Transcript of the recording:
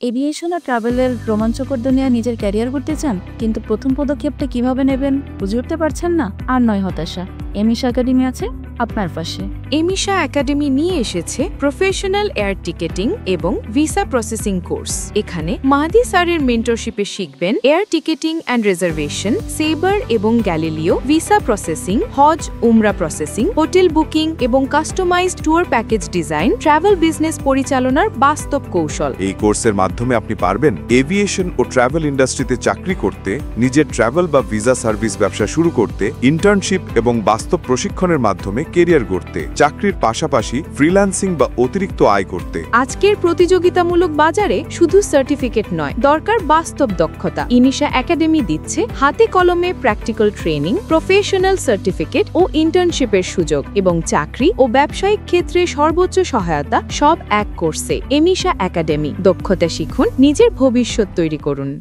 Aviation আর ট্রাভেলের রোমাঞ্চকর দুনিয়ায় নিজের ক্যারিয়ার করতে চান, কিন্তু প্রথম পদক্ষেপটা কিভাবে নেবেন বুঝে উঠতে পারছেন না? আর নয় হতাশা, এমিশা একাডেমি আছে আপনার পাশে। এমিশা একাডেমি নিয়ে এসেছে প্রফেশনাল এয়ার টিকেটিং এবং ভিসা প্রসেসিং কোর্স। এখানে মাহাদি স্যারের মেন্টরশিপে শিখবেন এয়ার টিকেটিং অ্যান্ড রিজার্ভেশন, সেবার এবং গ্যালিলিও, ভিসা প্রসেসিং, হজ উমরা প্রসেসিং, হোটেল বুকিং এবং customized tour package design, travel business পরিচালনার বাস্তব কৌশল। এই কোর্সের মাধ্যমে আপনি পারবেন এভিয়েশন ও ট্রাভেল ইন্ডাস্ট্রিতে চাকরি করতে, নিজের ট্রাভেল বা ভিসা সার্ভিস ব্যবসা শুরু করতে, ইন্টার্নশিপ এবং বাস্তব প্রশিক্ষণের মাধ্যমে কেরিয়ার গড়তে, চাকরির পাশাপাশি ফ্রিল্যান্সিং বা অতিরিক্ত আয় করতে। আজকের প্রতিযোগিতামূলক বাজারে শুধু সার্টিফিকেট নয়, দরকার বাস্তব দক্ষতা। এমিশা একাডেমি দিচ্ছে হাতে কলমে প্র্যাকটিক্যাল ট্রেনিং, প্রফেশনাল সার্টিফিকেট ও ইন্টার্নশিপের সুযোগ এবং চাকরি ও ব্যবসায়িক ক্ষেত্রে সর্বোচ্চ সহায়তা, সব এক কোর্সে। এমিশা একাডেমি, দক্ষতা শিখুন, নিজের ভবিষ্যৎ তৈরি করুন।